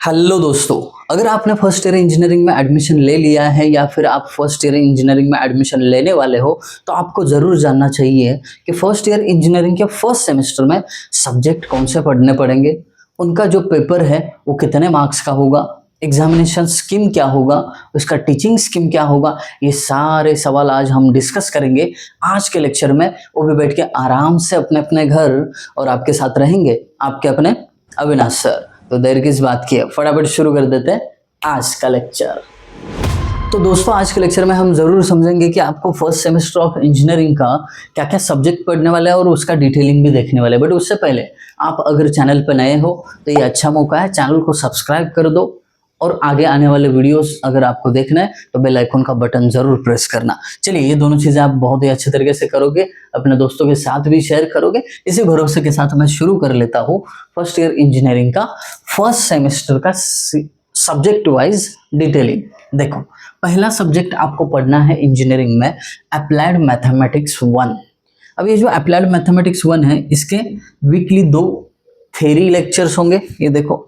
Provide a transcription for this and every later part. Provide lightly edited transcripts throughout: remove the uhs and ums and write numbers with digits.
Hello दोस्तों, अगर आपने फर्स्ट ईयर इंजीनियरिंग में एडमिशन ले लिया है या फिर आप फर्स्ट ईयर इंजीनियरिंग में एडमिशन लेने वाले हो तो आपको ज़रूर जानना चाहिए कि फर्स्ट ईयर इंजीनियरिंग के फर्स्ट सेमेस्टर में सब्जेक्ट कौन से पढ़ने पड़ेंगे, उनका जो पेपर है वो कितने मार्क्स का होगा, एग्जामिनेशन स्कीम क्या होगा, उसका टीचिंग स्कीम क्या होगा। ये सारे सवाल आज हम डिस्कस करेंगे आज के लेक्चर में। वो भी बैठ के आराम से अपने अपने घर, और आपके साथ रहेंगे आपके अपने अविनाश सर। तो देर किस बात की है, फटाफट शुरू कर देते हैं आज का लेक्चर। तो दोस्तों, आज के लेक्चर में हम ज़रूर समझेंगे कि आपको फर्स्ट सेमेस्टर ऑफ इंजीनियरिंग का क्या क्या सब्जेक्ट पढ़ने वाला है और उसका डिटेलिंग भी देखने वाले हैं। बट उससे पहले आप अगर चैनल पर नए हो तो ये अच्छा मौका है, चैनल को सब्सक्राइब कर दो और आगे आने वाले वीडियोस अगर आपको देखना है तो बेल आइकन का बटन जरूर प्रेस करना। चलिए, ये दोनों चीज़ें आप बहुत ही अच्छे तरीके से करोगे, अपने दोस्तों के साथ भी शेयर करोगे। इसी भरोसे के साथ मैं शुरू कर लेता हूँ फर्स्ट ईयर इंजीनियरिंग का फर्स्ट सेमेस्टर का सब्जेक्ट वाइज डिटेलिंग। देखो, पहला सब्जेक्ट आपको पढ़ना है इंजीनियरिंग में अप्लाइड मैथमेटिक्स 1। अब ये जो अप्लाइड मैथमेटिक्स 1 है, इसके वीकली 2 थ्योरी लेक्चर्स होंगे। ये देखो,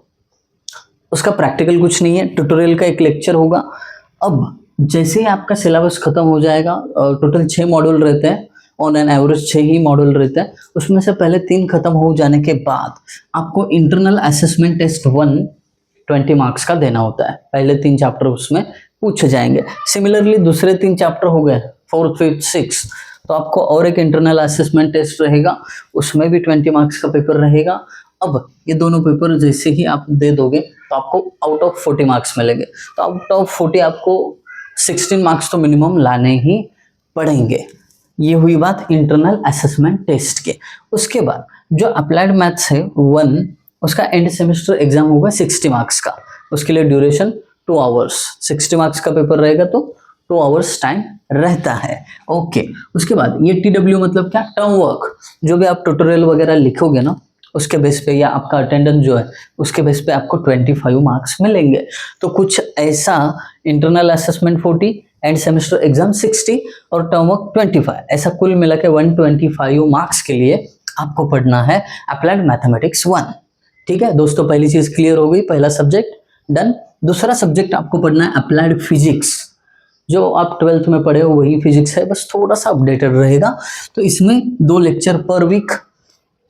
उसका प्रैक्टिकल कुछ नहीं है, ट्यूटोरियल का एक लेक्चर होगा। अब जैसे ही आपका सिलेबस खत्म हो जाएगा, टोटल 6 मॉड्यूल रहते हैं, on an average 6 he module रहते हैं। उसमें से पहले 3 खत्म हो जाने के बाद आपको इंटरनल असेसमेंट टेस्ट 1 20 मार्क्स का देना होता है। पहले 3 चैप्टर उसमें पूछे जाएंगे। सिमिलरली दूसरे 3 चैप्टर हो गए 4th 5th 6th, तो आपको और एक इंटरनल असेसमेंट टेस्ट रहेगा, उसमें भी 20 मार्क्स का पेपर रहेगा। अब ये दोनों पेपर जैसे ही आप दे दोगे तो आपको आउट ऑफ 40 मार्क्स मिलेंगे। तो आउट ऑफ 40 आपको 16 मार्क्स तो मिनिमम लाने ही पड़ेंगे। ये हुई बात इंटरनल असेसमेंट टेस्ट के। उसके बाद जो अप्लाइड मैथ्स है 1, उसका एंड सेमेस्टर एग्जाम होगा 60 मार्क्स का। उसके लिए ड्यूरेशन 2 आवर्स, 60 मार्क्स का पेपर रहेगा तो 2 आवर्स टाइम रहता है। ओके, उसके बाद ये TW मतलब क्या, टर्म वर्क। जो भी आप ट्यूटोरियल वगैरह लिखोगे ना, उसके बेस पे या आपका अटेंडेंस जो है उसके बेस पे आपको 25 मार्क्स मिलेंगे। तो कुछ ऐसा internal assessment 40, end semester exam 60 और टर्म वर्क 25, ऐसा कुल मिला के 125 मार्क्स के लिए आपको पढ़ना है अप्लाइड मैथमेटिक्स 1। ठीक है दोस्तों, पहली चीज क्लियर हो गई, पहला सब्जेक्ट डन। दूसरा सब्जेक्ट आपको पढ़ना है अप्लाइड फिजिक्स। जो आप 12th में पढ़े हो वही फिजिक्स है, बस थोड़ा सा अपडेटेड रहेगा। तो इसमें 2 लेक्चर पर वीक।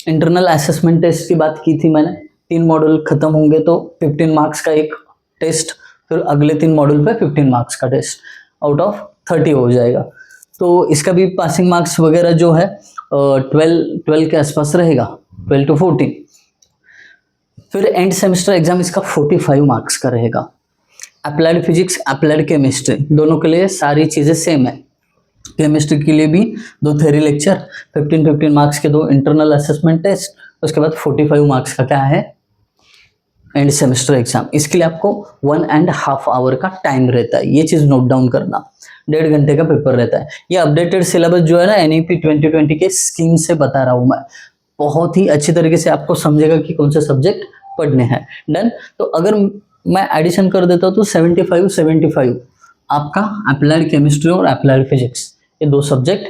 इंटरनल असेसमेंट टेस्ट की बात की थी मैंने, 3 मॉड्यूल खत्म होंगे तो 15 मार्क्स का एक टेस्ट, फिर अगले 3 मॉड्यूल पे 15 मार्क्स का टेस्ट, आउट ऑफ 30 हो जाएगा। तो इसका भी पासिंग मार्क्स वगैरह जो है 12 के आसपास रहेगा, 12 to 14। फिर एंड सेमेस्टर एग्जाम इसका 45 मार्क्स का रहेगा। अप्लाइड फिजिक्स, अप्लाइड केमिस्ट्री, दोनों के लिए सारी चीज़ें सेम है। केमिस्ट्री के लिए भी 2 थ्योरी लेक्चर, 15 मार्क्स के 2 इंटरनल असेसमेंट टेस्ट, उसके बाद 45 मार्क्स का क्या है, एंड सेमेस्टर एग्जाम। इसके लिए आपको 1.5 आवर का टाइम रहता है। ये चीज़ नोट डाउन करना, 1.5 घंटे का पेपर रहता है। ये अपडेटेड सिलेबस जो है ना, NEP 2020 के स्कीम से बता रहा हूँ मैं, बहुत ही अच्छी तरीके से आपको समझेगा कि कौन से सब्जेक्ट पढ़ने हैं। डन। तो अगर मैं एडिशन कर देता हूँ तो 75 आपका अप्लाइड केमिस्ट्री और अप्लाइड फिजिक्स, ये 2 सब्जेक्ट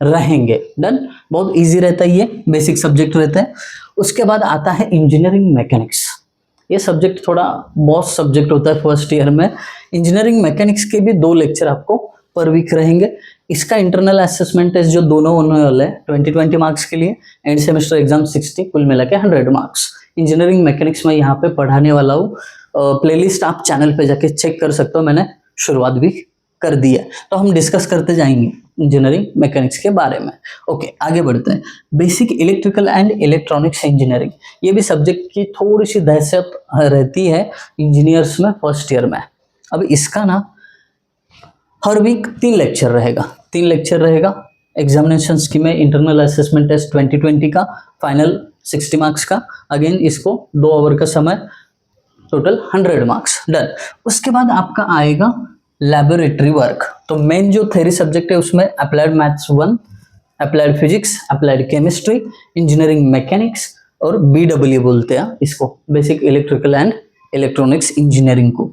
रहेंगे। डन। बहुत इजी रहता है, ये बेसिक सब्जेक्ट रहता है। उसके बाद आता है इंजीनियरिंग मैकेनिक्स। ये सब्जेक्ट थोड़ा बॉस सब्जेक्ट होता है फर्स्ट ईयर में। इंजीनियरिंग मैकेनिक्स के भी 2 लेक्चर आपको पर वीक रहेंगे। इसका इंटरनल असेसमेंट टेस्ट जो दोनों होने वाले हैं 20 मार्क्स के लिए, एंड सेमेस्टर एग्जाम 60, कुल मिला के 100 मार्क्स। इंजीनियरिंग मैकेनिक्स में यहाँ पे पढ़ाने वाला हूँ। प्लेलिस्ट आप चैनल पे जाके चेक कर सकते हो, मैंने शुरुआत भी कर दी है। तो हम डिस्कस करते जाएंगे इंजीनियरिंग मैकेनिक्स के बारे में। ओके, आगे बढ़ते हैं। Basic electrical and electronics engineering, ये भी सब्जेक्ट की थोड़ी सी दहशत रहती है इंजीनियर्स में फर्स्ट ईयर में। अब इसका ना हर वीक 3 लेक्चर रहेगा। एग्जामिनेशन स्कीम में इंटरनल असेसमेंट टेस्ट 2020 का, फाइनल 60 मार्क्स का। अगेन इसको 2 आवर का समय, टोटल 100 मार्क्स। डन। उसके बाद आपका आएगा लैबोरेटरी वर्क। तो मेन जो थ्योरी सब्जेक्ट है उसमें applied maths 1, applied physics, applied chemistry, engineering mechanics और BW बोलते हैं इसको, basic electrical and electronics engineering को।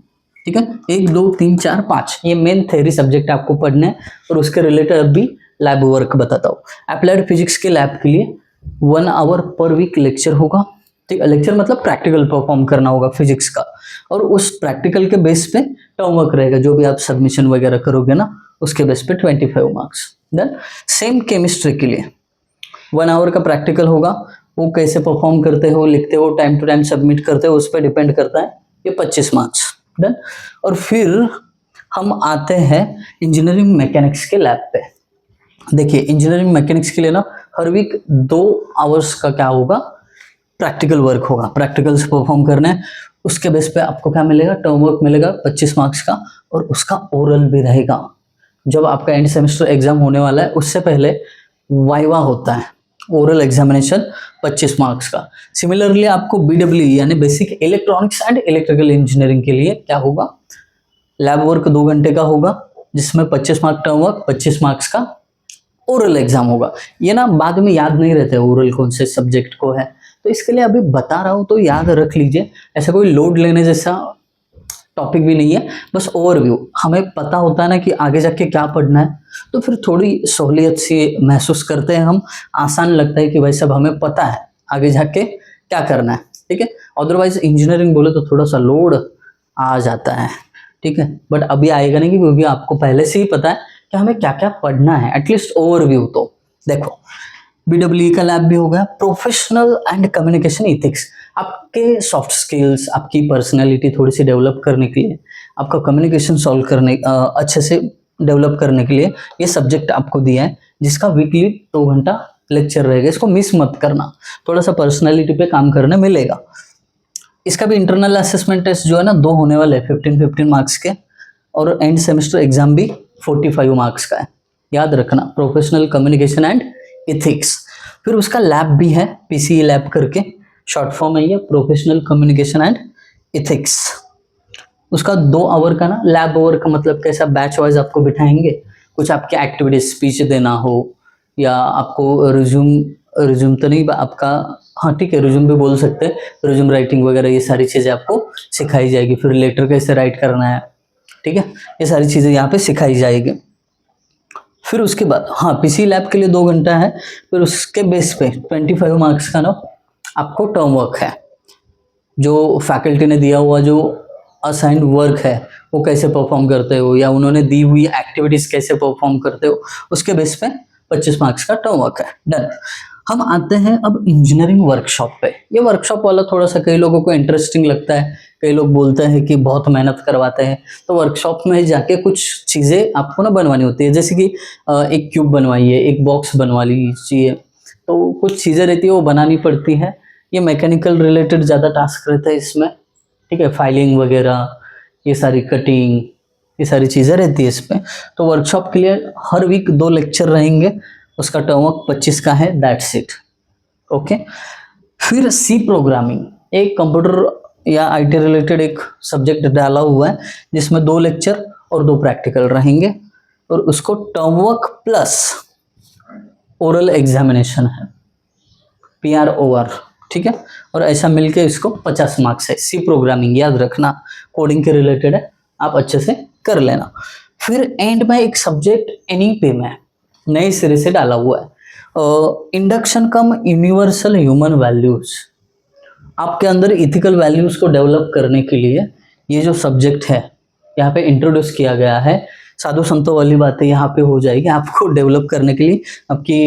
ठीक है, 1 2 3 4 5 ये मेन थ्योरी सब्जेक्ट आपको पढ़ने हैं, और उसके रिलेटेड अभी लैब वर्क बताता हूँ। अप्लाइड फिजिक्स के लैब के लिए 1 आवर पर वीक लेक्चर होगा। ठीक है, लेक्चर मतलब प्रैक्टिकल परफॉर्म करना होगा फिजिक्स का। और उस प्रैक्टिकल के बेस पे टर्म वर्क रहेगा, जो भी आप सबमिशन वगैरह करोगे ना उसके बेस पे 25 मार्क्स। देन सेम केमिस्ट्री के लिए 1 आवर का प्रैक्टिकल होगा, वो कैसे परफॉर्म करते हो, लिखते हो, टाइम टू टाइम सबमिट करते हो, उस पर डिपेंड करता है, ये 25 मार्क्स। डन। और फिर हम आते हैं इंजीनियरिंग मैकेनिक्स के लैब पे। देखिए इंजीनियरिंग मैकेनिक्स के लिए ना हर वीक 2 आवर्स का क्या होगा, प्रैक्टिकल वर्क होगा, प्रैक्टिकल्स परफॉर्म करना है। उसके बेस पे आपको क्या मिलेगा, टर्म वर्क मिलेगा 25 मार्क्स का, और उसका ओरल भी रहेगा। जब आपका एंड सेमेस्टर एग्जाम होने वाला है उससे पहले वाइवा होता है, ओरल एग्जामिनेशन 25 मार्क्स का। सिमिलरली आपको BEE यानी basic electronics and electrical engineering के लिए क्या होगा, लैब वर्क 2 घंटे का होगा, जिसमें 25 मार्क टर्म वर्क, 25 मार्क्स का ओरल एग्जाम होगा। ये ना बाद में याद नहीं रहता है ओरल कौन से सब्जेक्ट को है, तो इसके लिए अभी बता रहा हूँ तो याद रख लीजिए। ऐसा कोई लोड लेने जैसा टॉपिक भी नहीं है, बस ओवरव्यू। हमें पता होता है ना कि आगे जाके क्या पढ़ना है, तो फिर थोड़ी सहूलियत सी महसूस करते हैं हम, आसान लगता है कि भाई सब हमें पता है आगे जाके क्या करना है, ठीक है। अदरवाइज इंजीनियरिंग बोले तो थोड़ा सा लोड आ जाता है, ठीक है, बट अभी आएगा नहीं क्योंकि आपको पहले से ही पता है कि हमें क्या क्या पढ़ना है, एटलीस्ट ओवरव्यू तो। देखो BEE का लैब भी होगा, प्रोफेशनल एंड कम्युनिकेशन इथिक्स, आपके सॉफ्ट स्किल्स, आपकी पर्सनैलिटी थोड़ी सी डेवलप करने के लिए, आपका कम्युनिकेशन सॉल्व करने अच्छे से डेवलप करने के लिए ये सब्जेक्ट आपको दिया है, जिसका वीकली 2 घंटा लेक्चर रहेगा। इसको मिस मत करना, थोड़ा सा पर्सनैलिटी पे काम करने मिलेगा। इसका भी इंटरनल असेसमेंट टेस्ट जो है ना 2 होने वाले हैं, 15 मार्क्स के, और एंड सेमेस्टर एग्जाम भी 45 मार्क्स का है, याद रखना, प्रोफेशनल कम्युनिकेशन एंड इथिक्स। फिर उसका लैब भी है, PCE लैब करके शॉर्ट फॉर्म है ये, प्रोफेशनल कम्युनिकेशन एंड इथिक्स। उसका 2 आवर का ना लैब आवर का मतलब कैसा, बैच वाइज आपको बिठाएंगे, कुछ आपके एक्टिविटीज स्पीच देना हो, या आपको रिज्यूम तो नहीं आपका, हाँ ठीक है रिज्यूम भी बोल सकते हैं, रिज्यूम राइटिंग वगैरह ये सारी चीज़ें आपको सिखाई जाएगी। फिर लेटर कैसे राइट करना है, ठीक है, ये सारी चीज़ें यहाँ पे सिखाई जाएगी। फिर उसके बाद हाँ PCE लैब के लिए 2 घंटा है, फिर उसके बेस पे 25 मार्क्स का ना आपको टर्म वर्क है, जो फैकल्टी ने दिया हुआ जो असाइंड वर्क है वो कैसे परफॉर्म करते हो, या उन्होंने दी हुई एक्टिविटीज कैसे परफॉर्म करते हो, उसके बेस पे 25 मार्क्स का टर्म वर्क है। डन। हम आते हैं अब इंजीनियरिंग वर्कशॉप पे। ये वर्कशॉप वाला थोड़ा सा कई लोगों को इंटरेस्टिंग लगता है, कई लोग बोलते हैं कि बहुत मेहनत करवाते हैं, तो वर्कशॉप में जाके कुछ चीज़ें आपको ना बनवानी होती है, जैसे कि एक क्यूब बनवाइए, एक बॉक्स बनवा लीजिए, तो कुछ चीज़ें रहती है वो बनानी पड़ती है। ये मैकेनिकल रिलेटेड ज़्यादा टास्क रहता है इसमें, ठीक है, फाइलिंग वगैरह, ये सारी कटिंग, ये सारी चीज़ें रहती है इसमें। तो वर्कशॉप के लिए हर वीक 2 लेक्चर रहेंगे, उसका टर्म वर्क 25 का है, दैट्स इट। ओके। फिर C प्रोग्रामिंग, एक कंप्यूटर या IT रिलेटेड एक सब्जेक्ट डाला हुआ है, जिसमें 2 लेक्चर और 2 प्रैक्टिकल रहेंगे, और उसको term work plus oral examination है, PROR, ठीक है, और ऐसा मिलके इसको 50 मार्क्स है। C प्रोग्रामिंग याद रखना, कोडिंग के रिलेटेड है, आप अच्छे से कर लेना। फिर एंड में एक सब्जेक्ट NEP में नए सिरे से डाला हुआ है, इंडक्शन कम यूनिवर्सल ह्यूमन वैल्यूज। आपके अंदर इथिकल वैल्यूज को डेवलप करने के लिए ये जो सब्जेक्ट है यहाँ पे इंट्रोड्यूस किया गया है। साधु संतों वाली बातें यहाँ पे हो जाएगी, आपको डेवलप करने के लिए, आपकी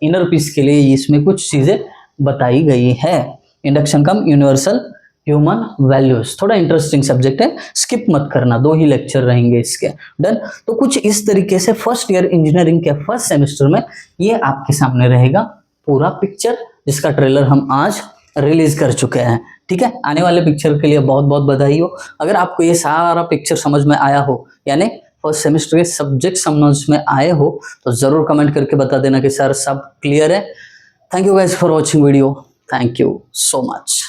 इनर पीस के लिए इसमें कुछ चीज़ें बताई गई है। इंडक्शन कम यूनिवर्सल ह्यूमन वैल्यूज, थोड़ा इंटरेस्टिंग सब्जेक्ट है, स्किप मत करना, 2 ही लेक्चर रहेंगे इसके। डन। तो कुछ इस तरीके से फर्स्ट ईयर इंजीनियरिंग के फर्स्ट सेमेस्टर में ये आपके सामने रहेगा पूरा पिक्चर, जिसका ट्रेलर हम आज रिलीज कर चुके हैं, ठीक है। आने वाले पिक्चर के लिए बहुत बहुत बधाई हो। अगर आपको ये सारा पिक्चर समझ में आया हो, यानी फर्स्ट सेमेस्टर के सब्जेक्ट समझ में आए हो, तो जरूर कमेंट करके बता देना कि सर सब क्लियर है। Thank you guys for watching video, thank you so much.